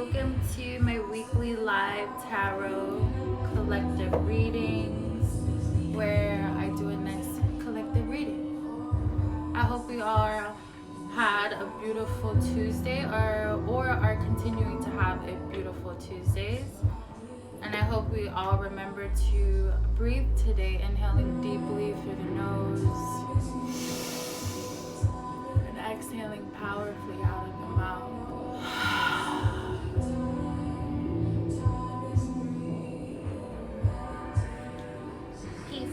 welcome to my weekly live tarot collective readings where I do a nice collective reading. I hope we all had a beautiful Tuesday or are continuing to have a beautiful Tuesdays. And I hope we all remember to breathe today, inhaling deeply through the nose and exhaling powerfully out of the mouth. Peace.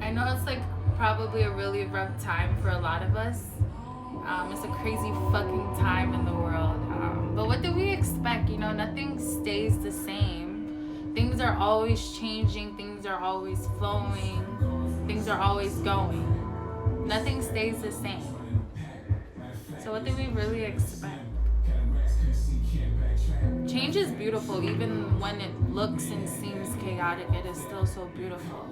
I know it's like probably a really rough time for a lot of us. It's a crazy fucking time in the world. But what do we expect? You know, nothing stays the same. Things are always changing. Things are always flowing. Things are always going. Nothing stays the same. So what do we really expect? Change is beautiful. Even when it looks and seems chaotic, it is still so beautiful.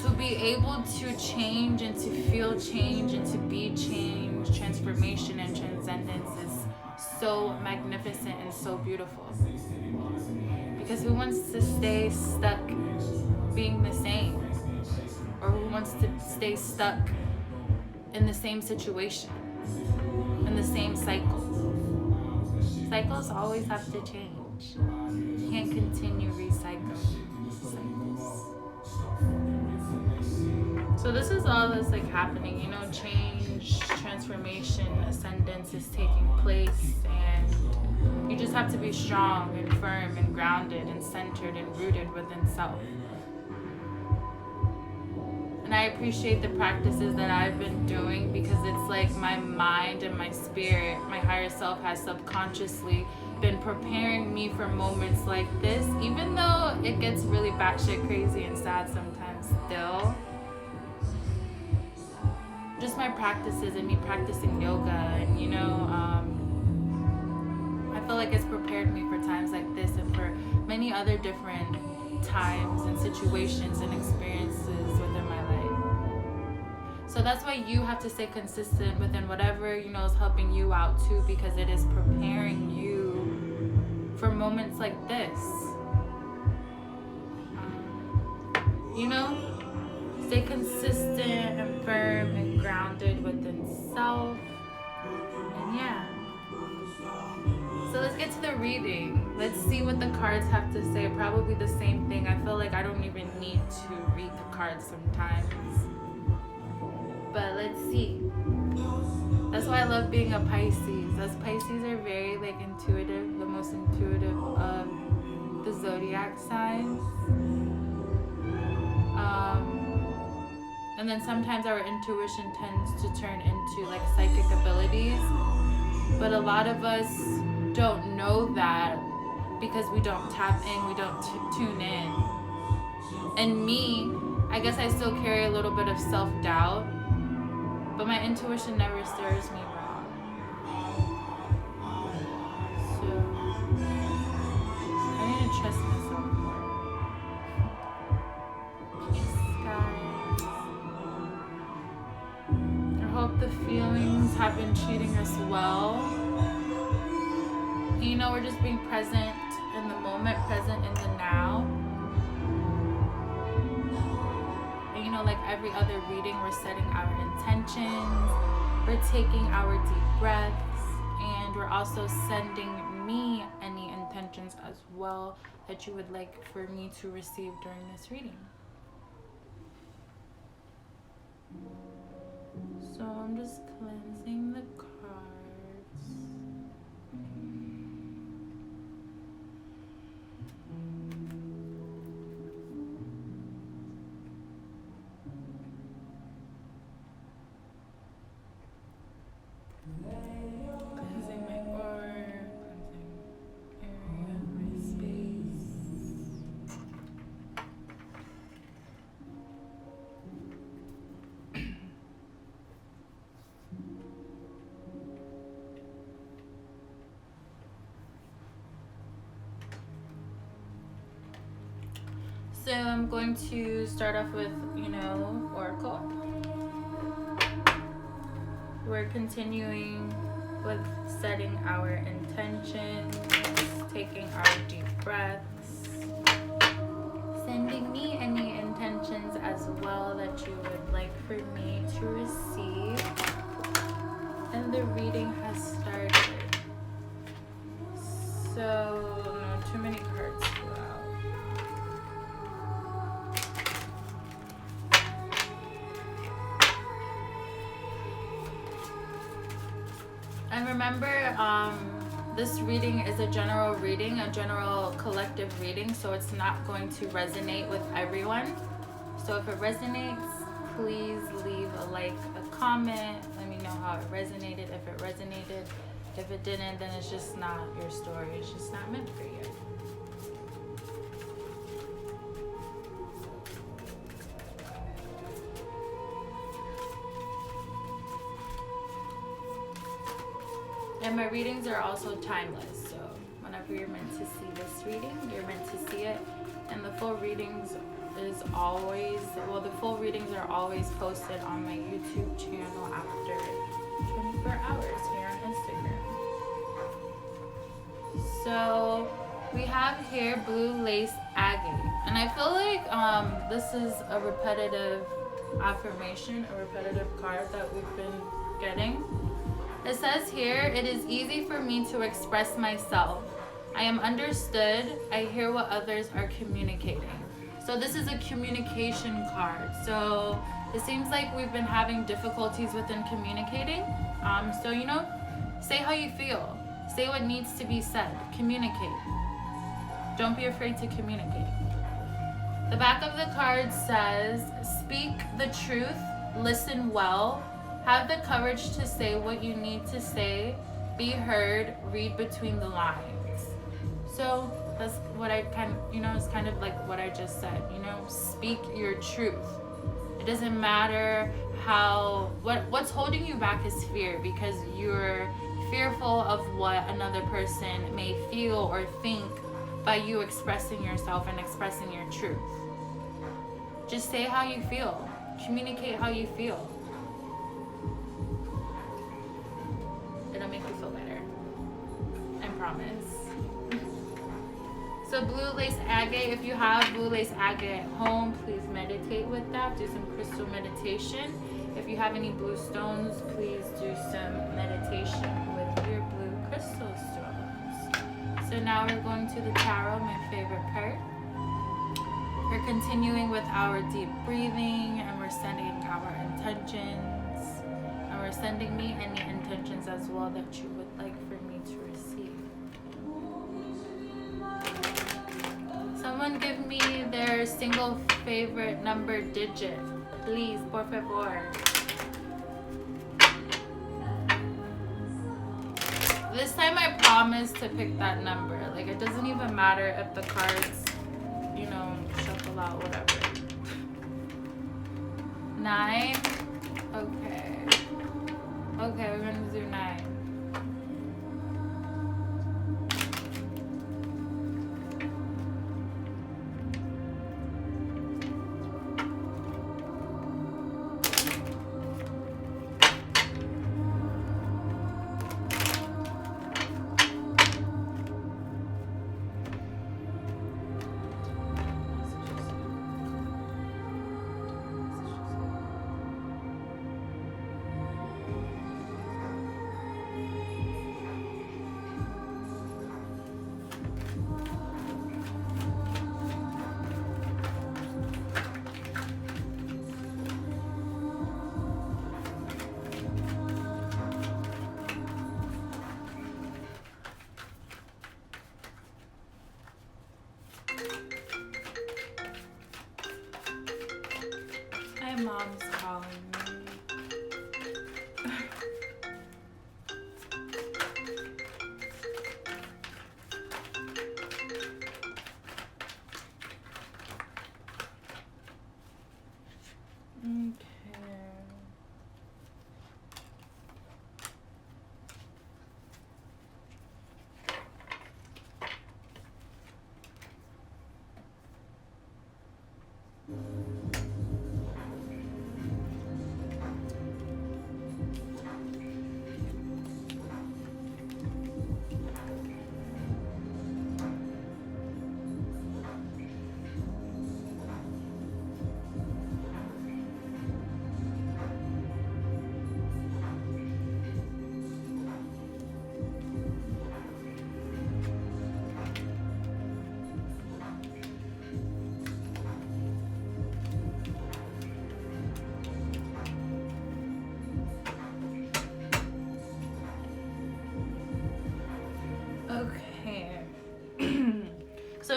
To be able to change and to feel change and to be change, transformation and transcendence is so magnificent and so beautiful. Because who wants to stay stuck being the same? Or who wants to stay stuck in the same situation, in the same cycle? Cycles always have to change. You can't continue recycling cycles. So this is all that's like happening, you know, change, transformation, ascendance is taking place, and you just have to be strong and firm and grounded and centered and rooted within self. And I appreciate the practices that I've been doing because it's like my mind and my spirit, my higher self has subconsciously been preparing me for moments like this, even though it gets really batshit crazy and sad sometimes still. Just my practices and me practicing yoga and, you know, I feel like it's prepared me for times like this and for many other different times and situations and experiences within my life. So that's why you have to stay consistent within whatever, you know, is helping you out too, because it is preparing you for moments like this. You know, stay consistent and firm and grounded within self. And yeah. So let's get to the reading. Let's see what the cards have to say. Probably the same thing. I feel like I don't even need to read the cards sometimes. But let's see. That's why I love being a Pisces. As Pisces are very like intuitive, the most intuitive of the zodiac signs. And then sometimes our intuition tends to turn into like psychic abilities. But a lot of us don't know that because we don't tap in, we don't tune in. And me, I guess I still carry a little bit of self-doubt, but my intuition never steers me wrong. So I need to trust myself more. Peace, guys. I hope the feelings have been treating us well. You know, we're just being present in the moment, present in the now. And you know, like every other reading, we're setting our intentions, we're taking our deep breaths, and we're also sending me any intentions as well that you would like for me to receive during this reading. So I'm just cleansing the cards. Cleansing my aura, cleansing area, my space. So I'm going to start off with, you know, Oracle. we're continuing with setting our intentions, taking our deep breaths, sending me any intentions as well that you would like for me to receive. And the reading has started. So, no, too many cards flew out. And remember, this reading is a general reading, a general collective reading, so it's not going to resonate with everyone. So if it resonates, please leave a like, a comment. Let me know how it resonated. If it resonated, if it didn't, then it's just not your story. It's just not meant for you. And my readings are also timeless, so whenever you're meant to see this reading, you're meant to see it. And the full readings is always, well, the full readings are always posted on my YouTube channel after 24 hours here on Instagram. So we have here Blue Lace Agate. And I feel like this is a repetitive affirmation, a repetitive card that we've been getting. It says here, it is easy for me to express myself. I am understood. I hear what others are communicating. So this is a communication card. So it seems like we've been having difficulties within communicating. So, you know, say how you feel. Say what needs to be said. Communicate. Don't be afraid to communicate. The back of the card says, speak the truth, listen well, have the courage to say what you need to say, be heard, read between the lines. So that's what I it's kind of like what I just said, speak your truth. It doesn't matter what's holding you back is fear, because you're fearful of what another person may feel or think by you expressing yourself and expressing your truth. Just say how you feel. Communicate how you feel. It'll make you feel better. I promise. So Blue Lace Agate, if you have Blue Lace Agate at home, please meditate with that. Do some crystal meditation. If you have any blue stones, please do some meditation with your blue crystal stones. So now we're going to the tarot, my favorite part. We're continuing with our deep breathing, and we're sending our intentions. And we're sending me any intentions as well that you would like for me to receive. Someone give me their single favorite number digit. Please, por favor. This time I promise to pick that number. Like, it doesn't even matter if the cards, shuffle out, whatever. 9. Okay. Okay, we're gonna do 9.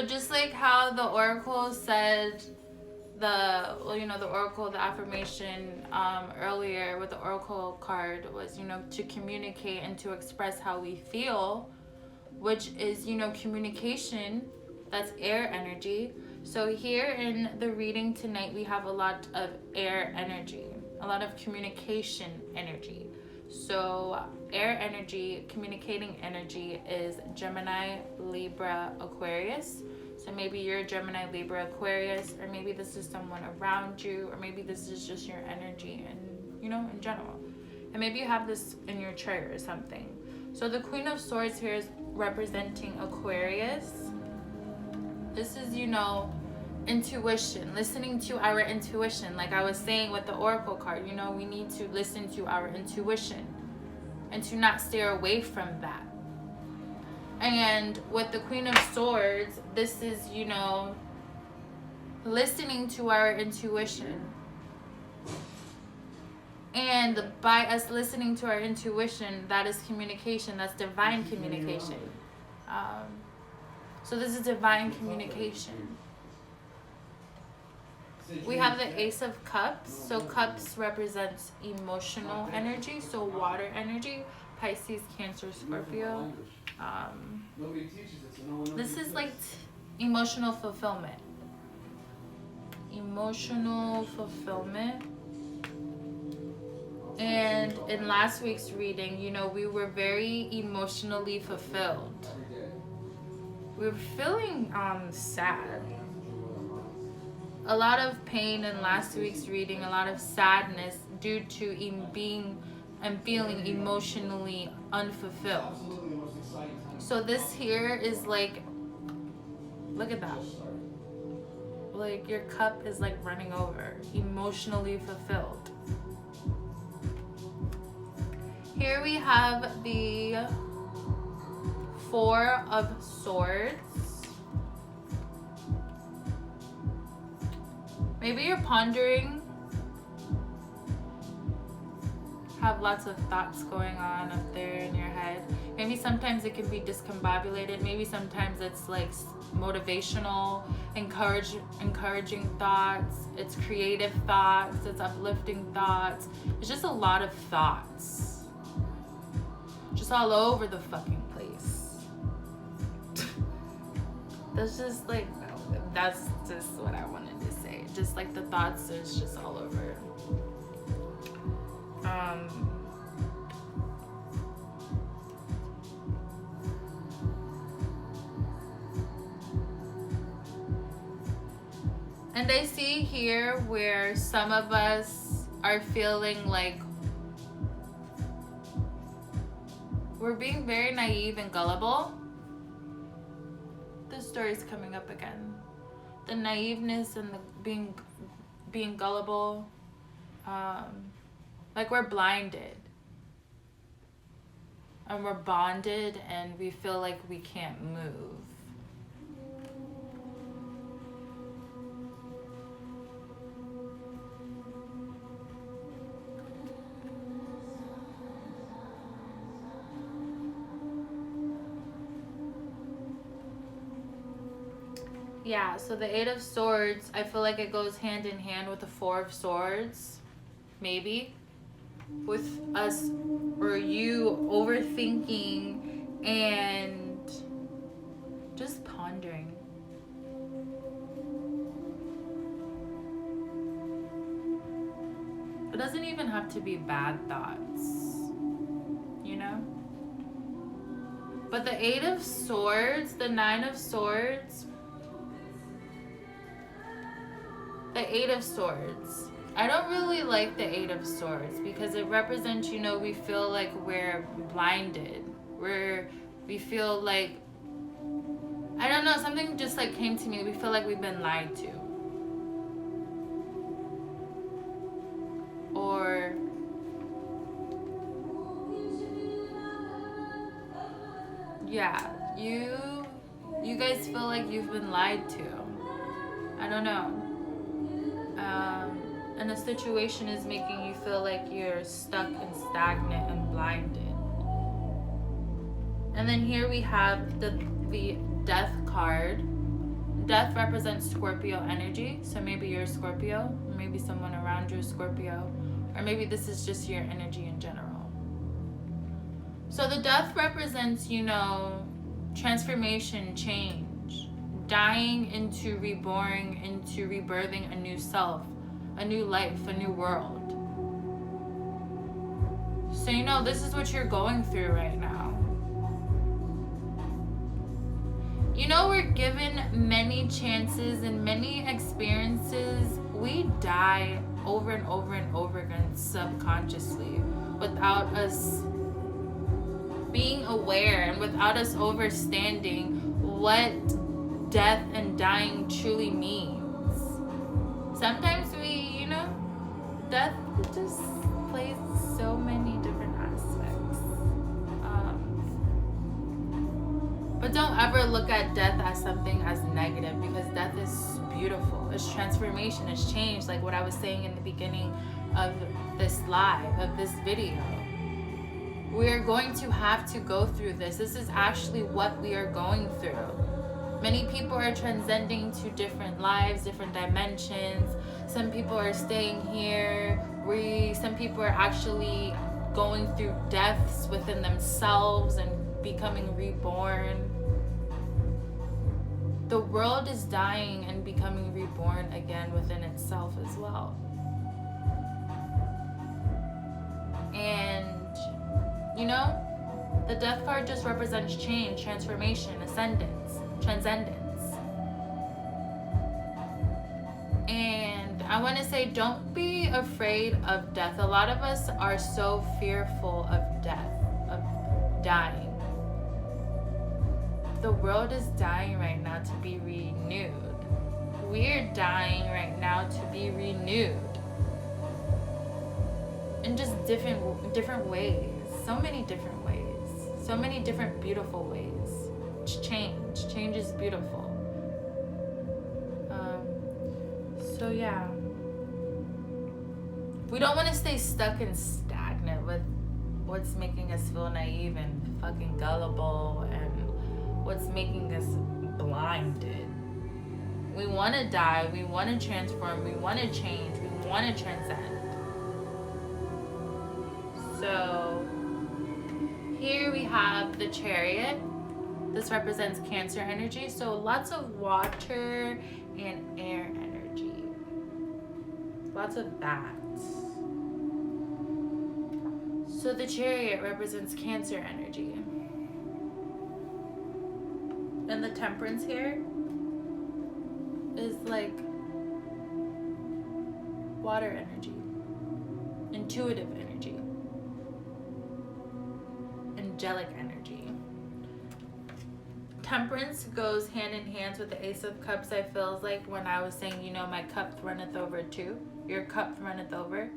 So just like how the oracle said, the oracle, the affirmation earlier with the oracle card was, to communicate and to express how we feel, which is, communication. That's air energy. So here in the reading tonight, we have a lot of air energy, a lot of communication energy. So air energy, communicating energy is Gemini, Libra, Aquarius. So maybe you're Gemini, Libra, Aquarius, or maybe this is someone around you, or maybe this is just your energy and, in general. And maybe you have this in your chart or something. So the Queen of Swords here is representing Aquarius. This is, intuition, listening to our intuition. Like I was saying with the Oracle card, we need to listen to our intuition and to not steer away from that. And with the Queen of Swords, this is, listening to our intuition. And by us listening to our intuition, that is communication. That's divine communication. So this is divine communication. We have the Ace of Cups. So cups represents emotional energy. So water energy. Pisces, Cancer, Scorpio. This is like emotional fulfillment. Emotional fulfillment. And in last week's reading, we were very emotionally fulfilled. We were feeling sad. A lot of pain in last week's reading, a lot of sadness due to being and feeling emotionally unfulfilled. So this here is like, look at that. Like your cup is like running over, emotionally fulfilled. Here we have the Four of Swords. Maybe you're pondering, have lots of thoughts going on up there in your head. Maybe sometimes it can be discombobulated. Maybe sometimes it's like motivational, encouraging thoughts. It's creative thoughts. It's uplifting thoughts. It's just a lot of thoughts. Just all over the fucking place. That's just what I wanted to say. Just like the thoughts is just all over. And I see here where some of us are feeling like we're being very naive and gullible. This story's coming up again. The naiveness and the being gullible. Like we're blinded. And we're bonded and we feel like we can't move. Yeah, so the Eight of Swords, I feel like it goes hand in hand with the Four of Swords. Maybe. With us or you overthinking and just pondering. It doesn't even have to be bad thoughts, you know? But the Eight of Swords, the Nine of Swords, the Eight of Swords. I don't really like the Eight of Swords because it represents, you know, we feel like we're blinded. We feel like, I don't know, something just like came to me. We feel like we've been lied to. Or yeah, you guys feel like you've been lied to. I don't know. And the situation is making you feel like you're stuck and stagnant and blinded. And then here we have the Death card. Death represents Scorpio energy. So maybe you're a Scorpio, maybe someone around you is Scorpio, or maybe this is just your energy in general. So the death represents, you know, transformation, change, dying into reborn, into rebirthing a new self, a new life, a new world. So, you know, this is what you're going through right now. You know, we're given many chances and many experiences. We die over and over and over again subconsciously without us being aware and without us understanding what death and dying truly means. Sometimes we, you know, death just plays so many different aspects. But don't ever look at death as something as negative, because death is beautiful. It's transformation, it's change, like what I was saying in the beginning of this live, of this video. We're going to have to go through this. This is actually what we are going through. Many people are transcending to different lives, different dimensions. Some people are staying here. Some people are actually going through deaths within themselves and becoming reborn. The world is dying and becoming reborn again within itself as well. And, you know, the death card just represents change, transformation, ascendance, transcendence. And I want to say, don't be afraid of death. A lot of us are so fearful of death, of dying. The world is dying right now to be renewed. We're dying right now to be renewed. In just different ways. So many different ways. So many different beautiful ways. Change. Change is beautiful. So yeah. We don't want to stay stuck and stagnant with what's making us feel naive and fucking gullible and what's making us blinded. We want to die. We want to transform. We want to change. We want to transcend. So here we have the Chariot. This represents Cancer energy. So lots of water and air energy. Lots of that. So the Chariot represents Cancer energy. And the Temperance here is like water energy, intuitive energy, angelic energy. Temperance goes hand in hand with the Ace of Cups. I feel like when I was saying, you know, my cup runneth over too. Your cup runneth over.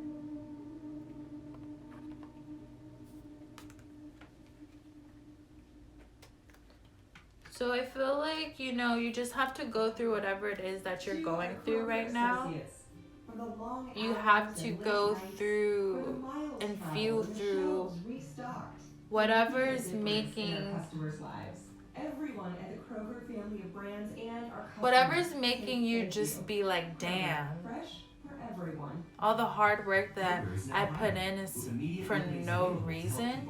So I feel like, you know, you just have to go through whatever it is that you're going through right now. You have to go through and feel through whatever's making you just be like, damn, all the hard work that I put in is for no reason,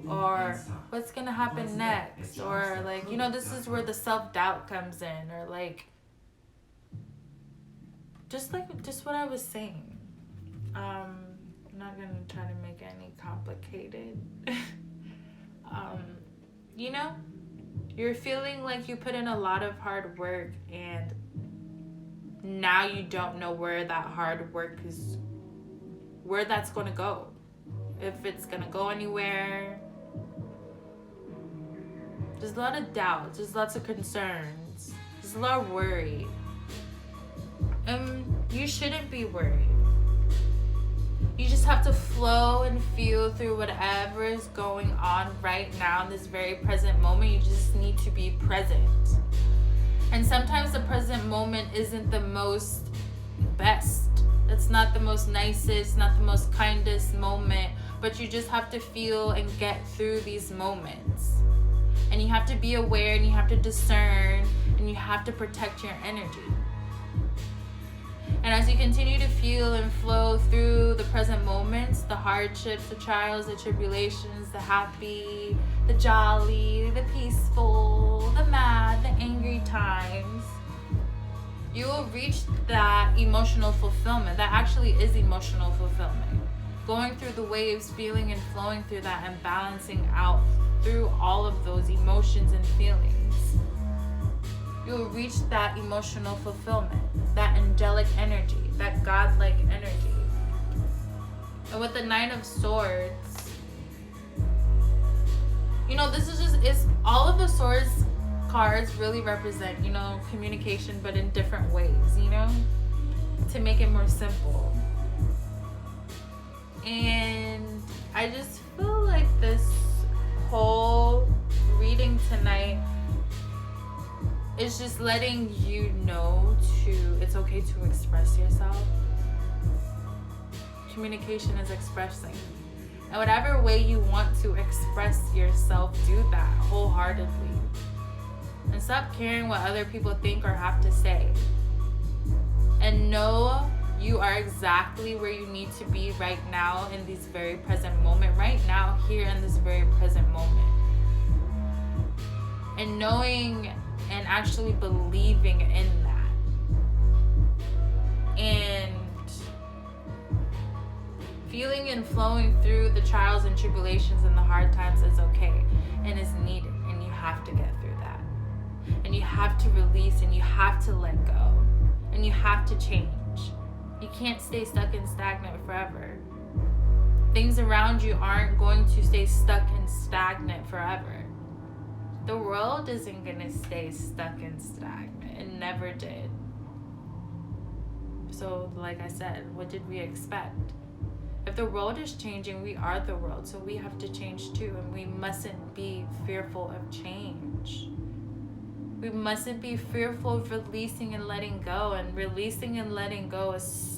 or what's gonna happen next, or like, you know, this is where the self-doubt comes in, or like just what I was saying. I'm not gonna try to make it any complicated. You know, you're feeling like you put in a lot of hard work and now you don't know where that hard work is, where that's going to go, if it's going to go anywhere. There's a lot of doubts, there's lots of concerns, there's a lot of worry. And you shouldn't be worried. You just have to flow and feel through whatever is going on right now in this very present moment. You just need to be present. And sometimes the present moment isn't the most best. It's not the most nicest, not the most kindest moment, but you just have to feel and get through these moments. And you have to be aware and you have to discern and you have to protect your energy. And as you continue to feel and flow through the present moments, the hardships, the trials, the tribulations, the happy, the jolly, the peaceful, the mad, the angry times, you will reach that emotional fulfillment. That actually is emotional fulfillment. Going through the waves, feeling and flowing through that, and balancing out through all of those emotions and feelings. You will reach that emotional fulfillment, that angelic energy, that godlike energy. And with the Nine of Swords, this is all of the swords cards really represent, communication, but in different ways, to make it more simple. And I just feel like this whole reading tonight is just letting you know it's okay to express yourself. Communication is expressing. And whatever way you want to express yourself, do that wholeheartedly. And stop caring what other people think or have to say. And know you are exactly where you need to be right now in this very present moment. Right now, here in this very present moment. And knowing and actually believing in that. And feeling and flowing through the trials and tribulations and the hard times is okay and is needed, and you have to get through that. And you have to release, and you have to let go, and you have to change. You can't stay stuck and stagnant forever. Things around you aren't going to stay stuck and stagnant forever. The world isn't gonna stay stuck and stagnant. It never did. So, like I said, what did we expect? If the world is changing, we are the world, so we have to change too, and we mustn't be fearful of change. We mustn't be fearful of releasing and letting go, and releasing and letting go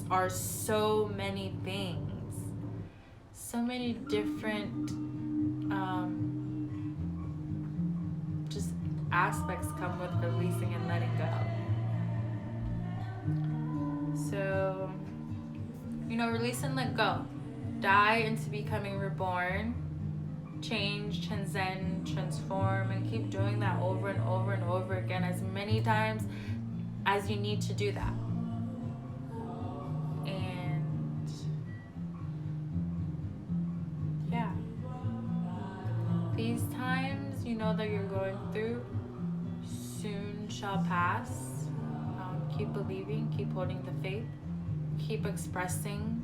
are so many things. So many different just aspects come with releasing and letting go. So, release and let go. Die into becoming reborn. Change, transcend, transform, and keep doing that over and over and over again, as many times as you need to do that. And yeah, these times that you're going through soon shall pass. Keep believing, keep holding the faith, keep expressing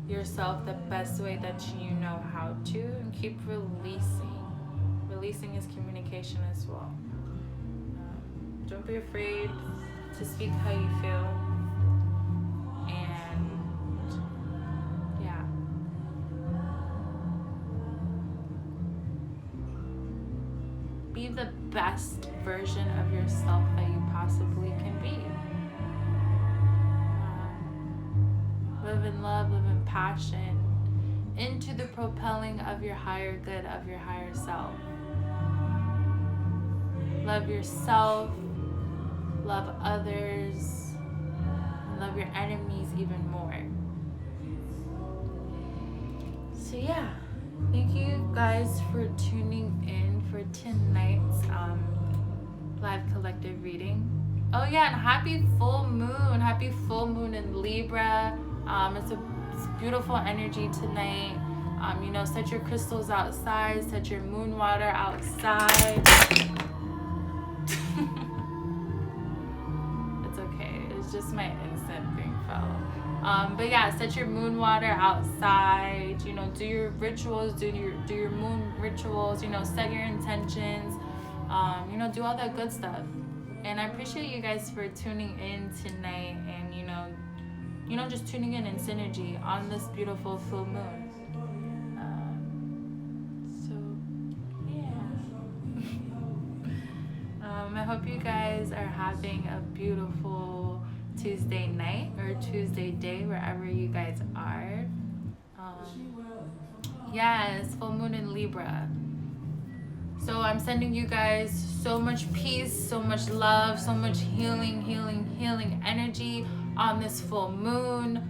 yourself the best way that you know how to, and keep releasing. Releasing is communication as well. Don't be afraid to speak how you feel. And yeah. Be the best version of yourself that you possibly can be. Live in love, live in passion, into the propelling of your higher good, of your higher self. Love yourself, love others, and love your enemies even more. So yeah, thank you guys for tuning in for tonight's live collective reading. Oh yeah, and happy full moon in Libra. It's a beautiful energy tonight. Set your crystals outside, set your moon water outside. It's okay. It's just my instant thing fell. But yeah, set your moon water outside. Do your rituals, do your moon rituals. Set your intentions. Do all that good stuff. And I appreciate you guys for tuning in tonight, and just tuning in synergy on this beautiful full moon. So yeah. I hope you guys are having a beautiful Tuesday night or Tuesday day, wherever you guys are. Yes, full moon in Libra. So I'm sending you guys so much peace, so much love, so much healing energy on this full moon.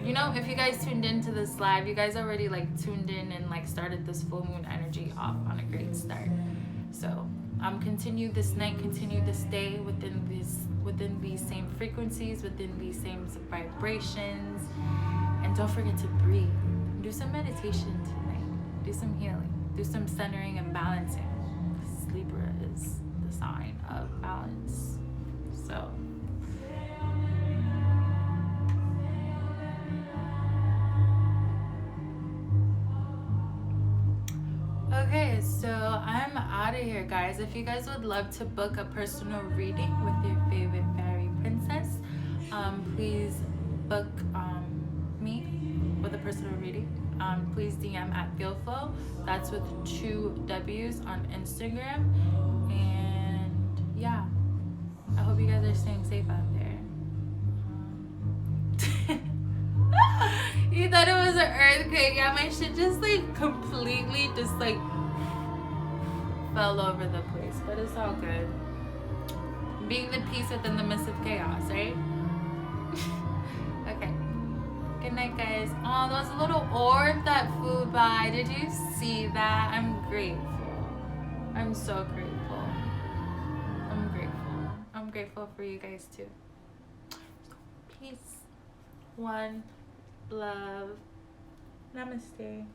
You know, if you guys tuned into this live, you guys already like tuned in and like started this full moon energy off on a great start. So continue this night, continue this day within these same frequencies, within these same vibrations, and don't forget to breathe. Do some meditation tonight. Do some healing. Do some centering and balancing. Libra is the sign of balance. So. Okay, so I'm out of here, guys. If you guys would love to book a personal reading with your favorite fairy princess, please book me with a personal reading. Please DM at FeelFlow. That's with 2 W's on Instagram. And yeah, I hope you guys are staying safe out there. You thought it was an earthquake. Yeah, my shit just like completely just like fell over the place. But it's all good. Being the peace within the midst of chaos, right? Okay. Good night, guys. Oh, there was a little orb that flew by. Did you see that? I'm grateful. I'm so grateful. I'm grateful. I'm grateful for you guys too. So, peace. One. Love. Namaste.